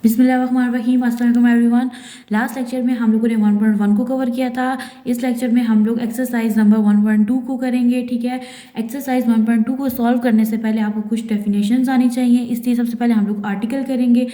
बिस्मिल्लाहिर्रहमानिर्रहीम, अस्सलाम वालेकुम एवरीवन। लास्ट लेक्चर में हम लोगों ने 1.1 को कवर किया था। इस लेक्चर में हम लोग एक्सरसाइज नंबर 1.2 को करेंगे। ठीक है, एक्सरसाइज 1.2 को सॉल्व करने से पहले आपको कुछ डेफिनेशंस आनी चाहिए, इसलिए सबसे पहले हम लोग आर्टिकल करेंगे।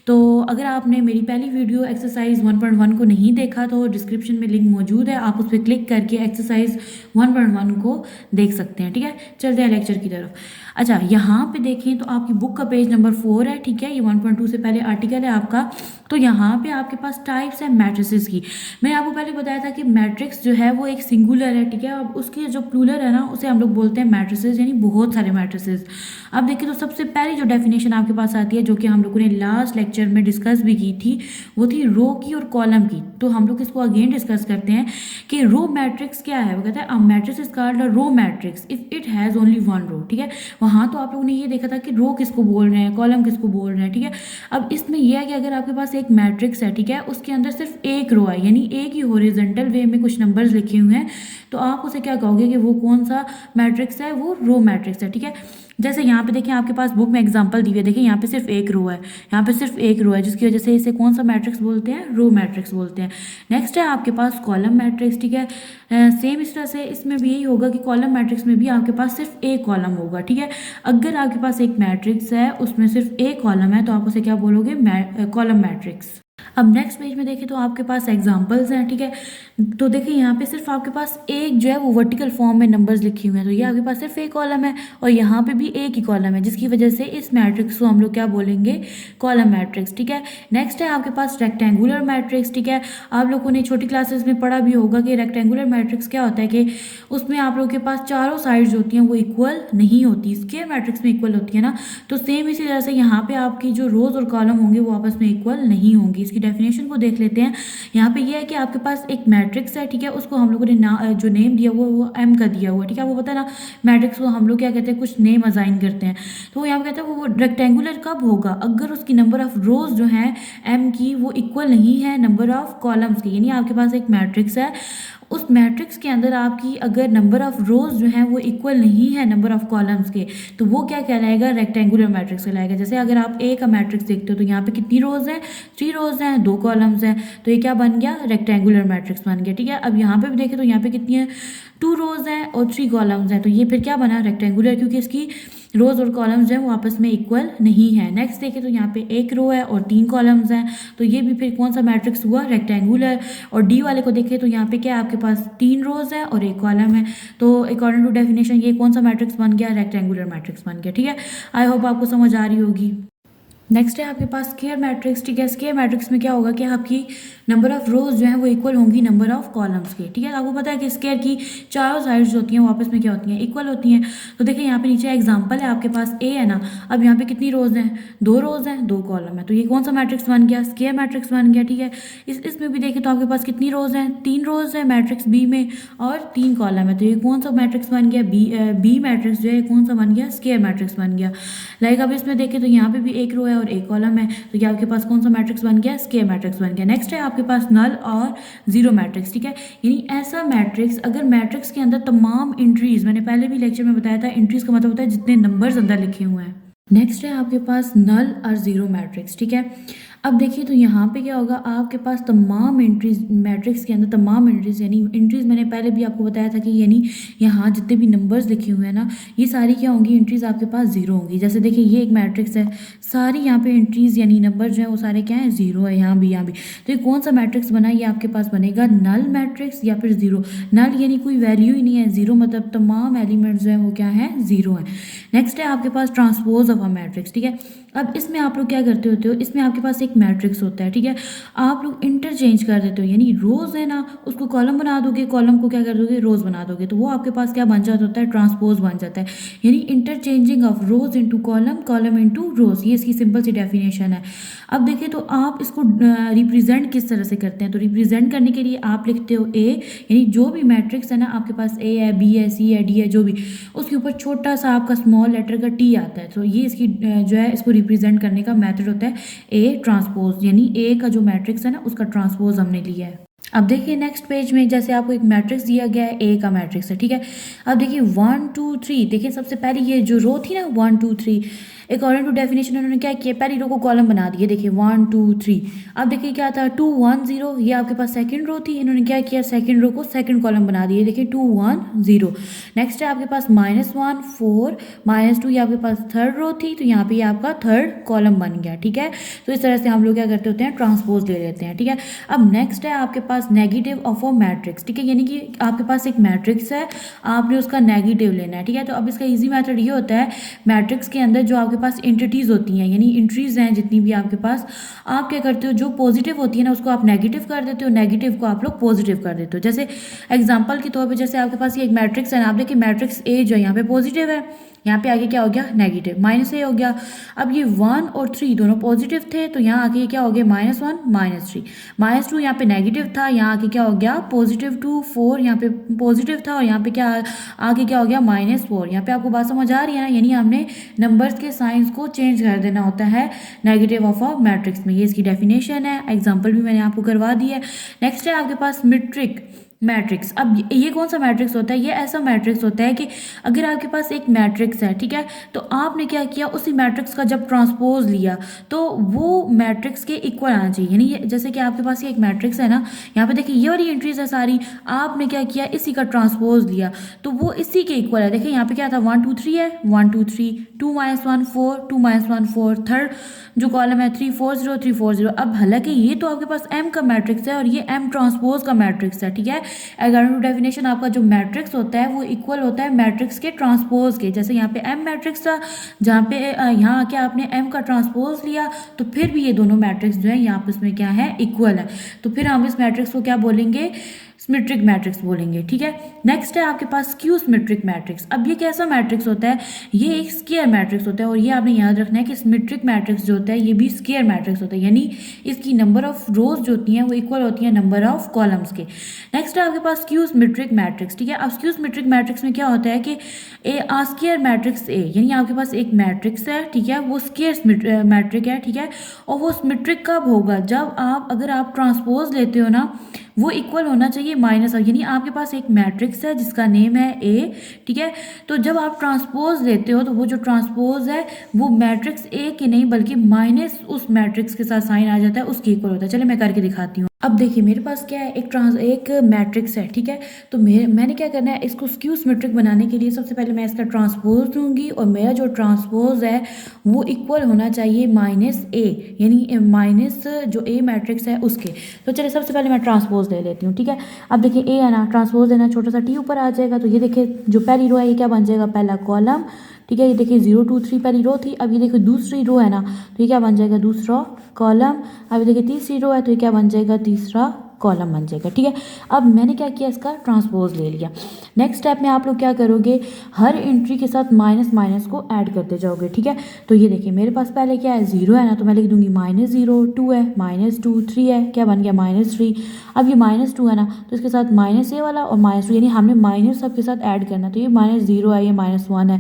तो अगर आपने मेरी पहली वीडियो एक्सरसाइज 1.1 को नहीं देखा तो डिस्क्रिप्शन में लिंक मौजूद है, आप उस पर क्लिक करके एक्सरसाइज 1.1 को देख सकते हैं। ठीक है, चलते हैं लेक्चर की तरफ। अच्छा, यहाँ पे देखें तो आपकी बुक का पेज नंबर 4 है। ठीक है, ये 1.2 से पहले आर्टिकल है आपका। तो यहाँ पे आपके पास टाइप्स है मैट्रिसेस की। मैंने आपको पहले बताया था कि मैट्रिक्स जो है वो एक सिंगुलर है। ठीक है, अब उसके जो प्लूरल है ना उसे हम लोग बोलते हैं मैट्रिसेस, यानी बहुत सारे मैट्रिसेस। अब देखिए तो सबसे पहली जो डेफिनेशन आपके पास आती है, जो कि हम लोगों ने लास्ट लेक्चर में डिस्कस भी की थी, वो थी रो की और कॉलम की। तो हम लोग इसको अगेन डिस्कस करते हैं कि रो मैट्रिक्स क्या है। वो कहता है a matrix is called a row matrix if it has only one row. ठीक है, वहाँ तो आप लोगों ने ये देखा था कि रो किसको बोल रहे हैं, कॉलम किसको बोल रहे हैं। ठीक है, अब इसमें यह है कि अगर आपके पास एक मैट्रिक्स है, ठीक है, उसके अंदर सिर्फ एक रो है, यानी एक ही हॉरिजॉन्टल वे में कुछ नंबर्स लिखे हुए हैं, तो आप उसे क्या कहोगे कि वो कौन सा मैट्रिक्स है, वो रो मैट्रिक्स है। ठीक है, जैसे यहाँ पे देखिए आपके पास बुक में एग्जांपल दी हुई है। देखिए यहाँ पे सिर्फ एक रो है, यहाँ पे सिर्फ एक रो है, जिसकी वजह से इसे कौन सा मैट्रिक्स बोलते हैं, रो मैट्रिक्स बोलते हैं। नेक्स्ट है आपके पास कॉलम मैट्रिक्स। ठीक है, सेम इस तरह से इसमें भी यही होगा कि कॉलम मैट्रिक्स में भी आपके पास सिर्फ एक कॉलम होगा। ठीक है, अगर आपके पास एक मैट्रिक्स है उसमें सिर्फ एक कॉलम है तो आप उसे क्या बोलोगे, कॉलम मैट्रिक्स। अब नेक्स्ट पेज में देखें तो आपके पास एग्जांपल्स हैं। ठीक है, तो देखिए यहाँ पे सिर्फ आपके पास एक जो है वो वर्टिकल फॉर्म में नंबर्स लिखे हुए हैं, तो ये आपके पास सिर्फ एक कॉलम है और यहाँ पे भी एक ही कॉलम है, जिसकी वजह से इस मैट्रिक्स को हम लोग क्या बोलेंगे, कॉलम मैट्रिक्स। ठीक है, नेक्स्ट है आपके पास रेक्टेंगुलर मैट्रिक्स। ठीक है, आप लोगों ने छोटी क्लासेस में पढ़ा भी होगा कि रेक्टेंगुलर मैट्रिक्स क्या होता है, कि उसमें आप लोगों के पास चारों साइड्स होती हैं वो इक्वल नहीं होती, स्क्वायर मैट्रिक्स में इक्वल होती है ना। तो सेम इसी तरह से यहाँ पे आपकी जो रोज और कॉलम होंगे वो आपस में इक्वल नहीं होंगी। इसकी डेफिनेशन को देख लेते हैं। यहाँ पे ये है कि आपके पास एक मैट्रिक्स है। ठीक है, उसको हम लोगों ने जो नेम दिया वो एम का दिया हुआ। ठीक है, वो पता है ना, मैट्रिक्स को हम लोग क्या कहते हैं, कुछ नेम असाइन करते हैं। तो यहाँ पे कहते हैं वो रेक्टेंगुलर कब होगा, अगर उसकी नंबर ऑफ रोज जो है एम की वो इक्वल नहीं है नंबर ऑफ कॉलम्स की। यानी आपके पास एक मैट्रिक्स है, उस मैट्रिक्स के अंदर आपकी अगर नंबर ऑफ रोज जो है वो इक्वल नहीं है नंबर ऑफ कॉलम्स के, तो वो क्या कहलाएगा, रेक्टेंगुलर मैट्रिक्स कहलाएगा। जैसे अगर आप ए का मैट्रिक्स देखते हो तो यहाँ पे कितनी रोज हैं, 3 रोज हैं, 2 कॉलम्स हैं, तो ये क्या बन गया, रेक्टेंगुलर मैट्रिक्स बन गया। ठीक है, अब यहाँ पे भी देखें तो यहाँ पे कितनी है, 2 रोज हैं और 3 कॉलम्स हैं, तो ये फिर क्या बना, रेक्टेंगुलर, क्योंकि इसकी रोज और कॉलम्स जो है वो आपस में इक्वल नहीं है। नेक्स्ट देखें तो यहाँ पे एक रो है और 3 कॉलम्स हैं, तो ये भी फिर कौन सा मैट्रिक्स हुआ, रेक्टेंगुलर। और डी वाले को देखें तो यहाँ पे क्या है, आपके पास 3 रोज है और एक कॉलम है, तो अकॉर्डिंग टू डेफिनेशन ये कौन सा मैट्रिक्स बन गया, रेक्टेंगुलर मैट्रिक्स बन गया। ठीक है, आई होप आपको समझ आ रही होगी। नेक्स्ट है आपके पास स्क्वायर मैट्रिक्स। ठीक है, स्क्वायर मैट्रिक्स में क्या होगा कि आपकी नंबर ऑफ रोज जो है वो इक्वल होंगी नंबर ऑफ कॉलम्स के। ठीक है, आपको पता है कि स्क्वायर की चारों साइड्स जो होती हैं वो आपस में क्या होती हैं, इक्वल होती हैं। तो देखिए यहाँ पे नीचे एग्जांपल है, आपके पास ए है ना, अब यहाँ पे कितनी रोज हैं, 2 रोज हैं, 2 कॉलम है, तो ये कौन सा मैट्रिक्स बन गया, स्क्वायर मैट्रिक्स बन गया। ठीक है, इसमें भी देखें तो आपके पास कितनी रोज हैं, 3 रोज है मैट्रिक्स बी में और 3 कॉलम है, तो ये कौन सा मैट्रिक्स बन गया, बी मैट्रिक्स जो है कौन सा बन गया, स्क्वायर मैट्रिक्स बन गया। लाइक अब इसमें देखें तो यहाँ पे भी एक रो है और एक कॉलम है, तो ये आपके पास कौन सा मैट्रिक्स बन गया, स्क्वायर मैट्रिक्स बन गया। नेक्स्ट है आपके पास नल और जीरो मैट्रिक्स। ठीक है, यानी ऐसा मैट्रिक्स अगर मैट्रिक्स के अंदर तमाम एंट्रीज, मैंने पहले भी लेक्चर में बताया था, एंट्रीज का मतलब होता है जितने नंबर्स अंदर लिखे हुए हैं। नेक्स्ट है आपके पास नल और जीरो मैट्रिक्स। ठीक है, अब देखिए तो यहाँ पे क्या होगा, आपके पास तमाम एंट्रीज, मैट्रिक्स के अंदर तमाम एंट्रीज, यानी एंट्रीज मैंने पहले भी आपको बताया था कि यानी यहाँ जितने भी नंबर्स लिखे हुए हैं ना, ये सारी क्या होंगी, एंट्रीज आपके पास जीरो होंगी। जैसे देखिए ये एक मैट्रिक्स है, सारी यहाँ पे एंट्रीज यानी नंबर जो है वो सारे क्या है, जीरो है, यहाँ भी, यहाँ भी। तो ये कौन सा मैट्रिक्स बना, ये आपके पास बनेगा नल मैट्रिक्स या फिर जीरो। नल यानी कोई वैल्यू ही नहीं है, जीरो मतलब तमाम एलिमेंट्स जो है वो क्या है, जीरो है। नेक्स्ट है आपके पास ट्रांसपोज ऑफ अ मैट्रिक्स। ठीक है, अब इसमें आप लोग क्या करते होते हो, इसमें आपके पास एक मैट्रिक्स होता है। ठीक है, आप लोग इंटरचेंज कर देते हो, यानी रोज है ना उसको कॉलम बना दोगे, कॉलम को क्या कर दोगे, रोज बना दोगे, तो वो आपके पास क्या बन जाता होता है, ट्रांसपोज बन जाता है। यानी interchanging of rose into column, column into रोज, ये इसकी सिंपल सी डेफिनेशन है। अब देखिए तो आप इसको रिप्रेजेंट किस तरह से करते हैं, तो रिप्रेजेंट करने के लिए आप लिखते हो ए, यानी जो भी मैट्रिक्स है ना आपके पास, ए है, बी है, सी है, डी है, जो भी, उसके ऊपर छोटा सा आपका स्मॉल लेटर का टी आता है, तो ये इसकी जो है इसको रिप्रेजेंट करने का मेथड होता है ए ट्रांसपोज, यानी ए का जो मैट्रिक्स है ना उसका ट्रांसपोज हमने लिया है। अब देखिए नेक्स्ट पेज में जैसे आपको एक मैट्रिक्स दिया गया है, ए का मैट्रिक्स है। ठीक है, अब देखिए 1 2 3, देखिए सबसे पहले ये जो रो थी ना 1 2 3, अकॉर्डिंग टू डेफिनेशन उन्होंने क्या किया, पहली रो को कॉलम बना दिए, देखिए 1 2 3। अब देखिए क्या था 2 1 0, ये आपके पास सेकंड रो थी, इन्होंने क्या किया सेकंड रो को सेकंड कॉलम बना दिए, देखिए 2 1 0। नेक्स्ट है आपके पास -1 4 -2, ये आपके पास थर्ड रो थी, तो यहाँ पे ये आपका थर्ड कॉलम बन गया, ठीक है। तो इस तरह से हम लोग क्या करते होते हैं, ट्रांसपोज ले लेते हैं, ठीक है। अब नेक्स्ट है आपके पास नेगेटिव ऑफ अ मैट्रिक्स, ठीक है, यानी कि आपके पास एक मैट्रिक्स है, आपने उसका नेगेटिव लेना है, ठीक है। तो अब इसका इजी मेथड ये होता है, मैट्रिक्स के अंदर जो आपके पास एंटिटीज होती हैं, यानी एंट्रीज हैं जितनी भी आपके पास, आप क्या करते हो, जो पॉजिटिव होती है ना उसको आप नेगेटिव कर देते हो, नेगेटिव को आप लोग पॉजिटिव कर देते हो। जैसे एग्जांपल के तौर पे जैसे आपके पास ये एक मैट्रिक्स है ना, आप देखिए मैट्रिक्स ए जो है यहाँ पे पॉजिटिव है, यहाँ पे आगे क्या हो गया नेगेटिव, -a हो गया। अब ये 1 और 3 दोनों पॉजिटिव थे, तो यहाँ आगे क्या हो गया -1 -3, -2 यहाँ पे नेगेटिव था, यहाँ आगे क्या हो गया +2 4, यहाँ पे पॉजिटिव था, और यहाँ पे क्या आगे क्या हो गया -4। यहाँ पे आपको बात समझ आ रही है ना, यानी हमने नंबर्स के साइंस को चेंज कर देना होता है नेगेटिव ऑफ अ मैट्रिक्स में। ये इसकी डेफिनेशन है, एग्जाम्पल भी मैंने आपको करवा दी है। नेक्स्ट है आपके पास मीट्रिक मैट्रिक्स। अब ये कौन सा मैट्रिक्स होता है, ये ऐसा मैट्रिक्स होता है कि अगर आपके पास एक मैट्रिक्स है, ठीक है, तो आपने क्या किया, उसी मैट्रिक्स का जब ट्रांसपोज लिया तो वो मैट्रिक्स के इक्वल आना चाहिए। यानी जैसे कि आपके पास ये एक मैट्रिक्स है ना, यहाँ पे देखिए ये वाली एंट्रीज है सारी, आपने क्या किया इसी का ट्रांसपोज लिया तो वो इसी के इक्वल है। देखिए यहाँ पे क्या था 1 2 3 है, 1 2 3, 2 -1 4, 2 -1 4, थर्ड जो कॉलम है 3 4 0 3 4 0। अब हालांकि ये तो आपके पास M का मैट्रिक्स है और ये M ट्रांसपोज का मैट्रिक्स है, ठीक है। अकॉर्डिंग टू डेफिनेशन आपका जो मैट्रिक्स होता है वो इक्वल होता है मैट्रिक्स के ट्रांसपोज के। जैसे यहाँ पे M मैट्रिक्स था, जहाँ पे यहाँ आके आपने M का ट्रांसपोज लिया तो फिर भी ये दोनों मैट्रिक्स जो है यहाँ पे इसमें क्या है इक्वल है, तो फिर हम इस मैट्रिक्स को क्या बोलेंगे, सिमेट्रिक मैट्रिक्स बोलेंगे, ठीक है। नेक्स्ट है आपके पास स्क्यू सिमेट्रिक मैट्रिक्स। अब ये कैसा मैट्रिक्स होता है, ये एक स्क्वायर मैट्रिक्स होता है, और ये आपने याद रखना है कि सिमेट्रिक मैट्रिक्स जो होता है ये भी स्क्वायर मैट्रिक्स होता है, यानी इसकी नंबर ऑफ रोज जो होती हैं वो इक्वल होती है नंबर ऑफ कॉलम्स के। नेक्स्ट है आपके पास स्क्यू सिमेट्रिक मैट्रिक्स, ठीक है। अब स्क्यू सिमेट्रिक मैट्रिक्स में क्या होता है कि स्क्वायर मैट्रिक्स ए, यानी आपके पास एक मैट्रिक्स है, ठीक है, वो स्क्वायर मैट्रिक है, ठीक है, और वो सिमेट्रिक कब होगा, जब आप अगर आप ट्रांसपोज लेते हो ना वो इक्वल होना चाहिए माइनस, यानी आपके पास एक मैट्रिक्स है जिसका नेम है ए, ठीक है, तो जब आप ट्रांसपोज लेते हो तो वो जो ट्रांसपोज है वो मैट्रिक्स ए की नहीं बल्कि माइनस उस मैट्रिक्स के साथ साइन आ जाता है, उसके इक्वल होता है। चलिए मैं करके दिखाती हूँ। अब देखिए मेरे पास क्या है, एक मैट्रिक्स है, ठीक है, तो मैंने क्या करना है, इसको स्क्यू सिमेट्रिक बनाने के लिए सबसे पहले मैं इसका ट्रांसपोज लूँगी और मेरा जो ट्रांसपोज है वो इक्वल होना चाहिए -a, यानी माइनस जो ए मैट्रिक्स है उसके। तो चलिए सबसे पहले मैं ट्रांसपोज ले लेती हूँ, ठीक है। अब देखिए ए है ना, ट्रांसपोज देना, छोटा सा टी ऊपर आ जाएगा, तो ये देखिए जो पहली रो है ये क्या बन जाएगा, पहला कॉलम, ठीक है। ये देखिए 0 2 3 पहली रो थी, अब ये देखिए दूसरी रो है ना, तो ये क्या बन जाएगा, दूसरा कॉलम। अब ये देखिए तीसरी रो है, तो ये क्या बन जाएगा, तीसरा कॉलम बन जाएगा, ठीक है। अब मैंने क्या किया, इसका ट्रांसपोज ले लिया। नेक्स्ट स्टेप में आप लोग क्या करोगे, हर एंट्री के साथ माइनस माइनस को ऐड करते जाओगे, ठीक है। तो ये देखिए मेरे पास पहले क्या है, 0 है ना, तो मैं लिख दूंगी -0, 2 है -2, 3 है, क्या बन गया -3। अब ये -2 है ना, तो इसके साथ -a वाला और -2, यानी हमने माइनस सबके साथ ऐड करना, तो ये -0 है, ये -1 है,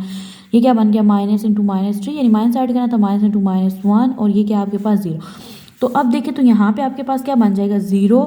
ये क्या बन गया माइनस इंटू -3, यानी माइनस ऐड करना था, माइनस इंटू -1, और ये क्या आपके पास 0। तो अब देखिए तो यहाँ पे आपके पास क्या बन जाएगा 0,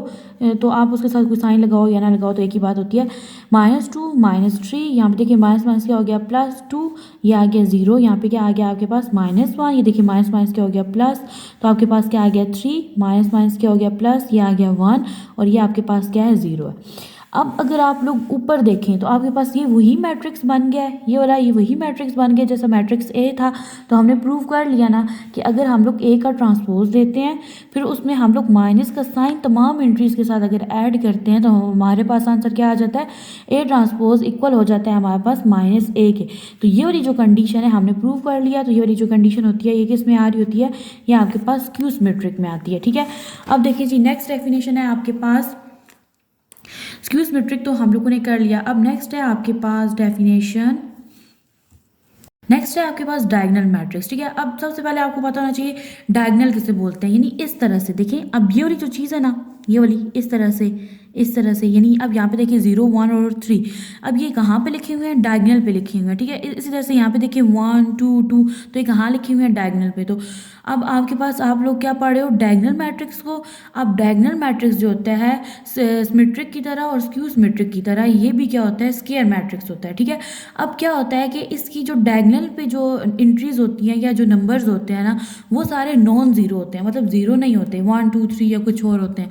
तो आप उसके साथ कोई साइन लगाओ या ना लगाओ तो एक ही बात होती है। -2 -3, यहाँ पे देखिए माइनस माइनस क्या हो गया +2, ये आ गया 0, यहाँ पे क्या आ गया आपके पास -1, ये देखिए माइनस माइनस क्या हो गया प्लस, तो आपके पास क्या आ गया 3, माइनस माइनस क्या हो गया प्लस, ये आ गया 1, और ये आपके पास क्या है 0 है। अब अगर आप लोग ऊपर देखें तो आपके पास ये वही मैट्रिक्स बन गया है, ये वाला ये वही मैट्रिक्स बन गया जैसा मैट्रिक्स ए था। तो हमने प्रूव कर लिया ना कि अगर हम लोग ए का ट्रांसपोज लेते हैं फिर उसमें हम लोग माइनस का साइन तमाम एंट्रीज के साथ अगर ऐड करते हैं तो हमारे पास आंसर क्या आ जाता है, ए ट्रांसपोज इक्वल हो जाता है हमारे पास -a के। तो ये वाली जो कंडीशन है हमने प्रूव कर लिया। तो ये वाली जो कंडीशन होती है ये किस में आ रही होती है, ये आपके पास स्क्यू सिमेट्रिक में आती है, ठीक है। अब देखिए जी नेक्स्ट डेफिनेशन है आपके पास स्क्यू सिमेट्रिक, तो हम लोगों ने कर लिया। अब नेक्स्ट है आपके पास डेफिनेशन, नेक्स्ट है आपके पास डायगोनल मैट्रिक्स, ठीक है। अब सबसे पहले आपको पता होना चाहिए डायगोनल किसे बोलते हैं, यानी इस तरह से देखिए, अब ये वाली जो चीज़ है ना, ये वाली इस तरह से इस तरह से। यानी अब यहाँ पे देखिए 0 1 और 3, अब ये कहाँ पे लिखे हुए हैं, डायगनल पे लिखे हुए हैं, ठीक है। इसी तरह से यहाँ पे देखिए 1 2 2, तो ये कहाँ लिखे हुए हैं, डायगनल पे। तो अब आपके पास आप लोग क्या पढ़ रहे हो, डायगनल मैट्रिक्स को। अब डायगनल मैट्रिक्स जो होता है सिमेट्रिक की तरह और स्क्यू सिमेट्रिक की तरह, ये भी क्या होता है, स्क्वायर मैट्रिक्स होता है, ठीक है। अब क्या होता है कि इसकी जो डायगनल पे जो एंट्रीज होती हैं या जो नंबर्स होते हैं ना, वो सारे नॉन ज़ीरो होते हैं, मतलब ज़ीरो नहीं होते, 1 2 3 या कुछ और होते हैं।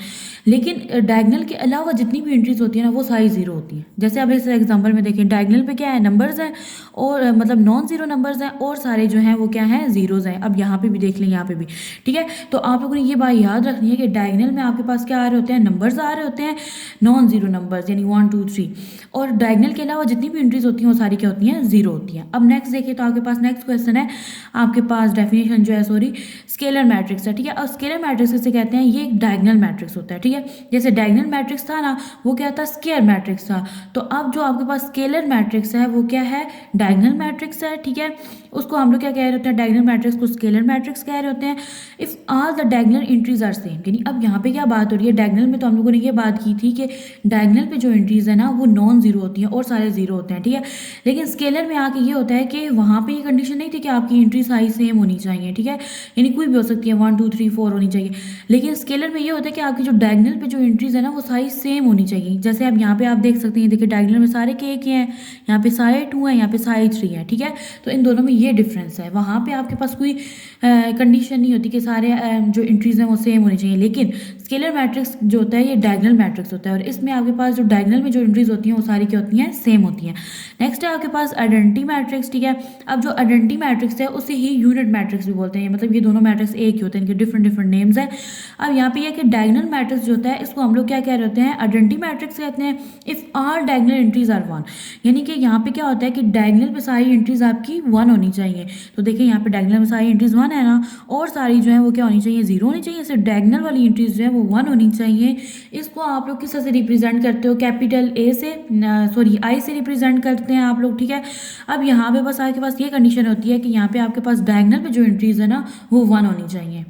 लेकिन डायगनल के अलावा जितनी भी एंट्रीज होती है ना, वो सारी ज़ीरो होती हैं। जैसे अब इस एग्जांपल में देखें, डायगनल पे क्या है, नंबर्स हैं, और मतलब नॉन ज़ीरो नंबर्स हैं, और सारे जो हैं वो क्या हैं, ज़ीरोज़ हैं। अब यहाँ पे भी देख लें, यहाँ पे भी, ठीक है। तो आप लोगों ने ये बात याद रखनी है कि डायगनल में आपके पास क्या आ रहे होते हैं, नंबर्स आ रहे होते हैं, नॉन ज़ीरो नंबर्स, यानी 1 2 3, और डायगनल के अलावा जितनी भी एंट्रीज होती हैं वो सारी क्या होती हैं, ज़ीरो होती हैं। अब नेक्स्ट देखिए, तो आपके पास नेक्स्ट क्वेश्चन है, आपके पास डेफिनेशन जो है, सॉरी, स्केलर मैट्रिक्स है, ठीक है। और स्केलर मैट्रिक्स किसे कहते हैं, ये एक डायगनल मैट्रिक्स होता है, ठीक है। जैसे डायगनल मैट्रिक्स था ना, वो क्या था, स्क्वायर मैट्रिक्स था। तो अब जो आपके पास स्केलर मैट्रिक्स है वो क्या है, डायगनल मैट्रिक्स है, ठीक है। उसको हम लोग क्या कह रहे होते हैं, डायगनल मैट्रिक्स को स्केलर मैट्रिक्स कह रहे होते हैं। If all the diagonal entries are same, यानी अब यहाँ पे क्या बात हो रही है, डायगनल में तो हम लोगों ने ये बात की थी कि डायगनल पे जो एंट्रीज है ना, वो नॉन जीरो होती हैं और सारे जीरो होते हैं, ठीक है। लेकिन स्केलर में आके ये होता है कि वहाँ पे ये कंडीशन नहीं थी कि आपकी एंट्री साइज सेम होनी चाहिए, ठीक है, यानी कोई भी हो सकती है, 1 2 3 4 होनी चाहिए। लेकिन स्केलर में ये होता है कि आपकी जो डायगनल पे जो एंट्रीज है ना, वो साइज सेम होनी चाहिए। जैसे अब यहाँ पे आप देख सकते हैं, देखिए डायगनल में सारे के हैं, यहाँ पे सारे 2 हैं, यहाँ पे सारे 3 हैं, ठीक है। तो इन दोनों में ये डिफरेंस है। वहाँ पे आपके पास कोई कंडीशन नहीं होती कि सारे जो एंट्रीज हैं वो सेम होनी चाहिए। लेकिन स्केलर मैट्रिक्स जो होता है, ये डायगनल मैट्रिक्स होता है, और इसमें आपके पास जो डायगनल में जो एंट्रीज होती हैं वो सारी क्या होती हैं, सेम होती हैं। नेक्स्ट है आपके पास आइडेंटिटी मैट्रिक्स, ठीक है। अब जो आइडेंटिटी मैट्रिक्स है उसे ही यूनिट मैट्रिक्स भी बोलते हैं, मतलब ये दोनों मैट्रिक्स एक ही होते हैं, इनके डिफरेंट डिफरेंट नेम्स हैं। अब यहाँ पे ये कि डायगनल मैट्रिक्स जो होता है, इसको हम लोग क्या कह रहे होते हैं, आइडेंटिटी मैट्रिक्स कहते हैं। If all diagonal entries are 1, यानी कि यहाँ पे क्या होता है कि डायगनल पे सारी एंट्रीज आपकी 1 होनी चाहिए। तो देखिए यहाँ पे डायगनल में सारी एंट्रीज 1 है ना, और सारी जो है वो क्या होनी चाहिए, 0 होनी चाहिए। सिर्फ डायगनल वाली एंट्रीज जो है वो 1 होनी चाहिए। इसको आप लोग किस तरह से रिप्रेजेंट करते हो, कैपिटल ए से, सॉरी आई से रिप्रेजेंट करते हैं आप लोग, ठीक है। अब यहाँ पे बस आपके पास ये कंडीशन होती है कि यहाँ पे आपके पास डायगनल पे जो एंट्रीज है ना, वो 1 होनी चाहिए।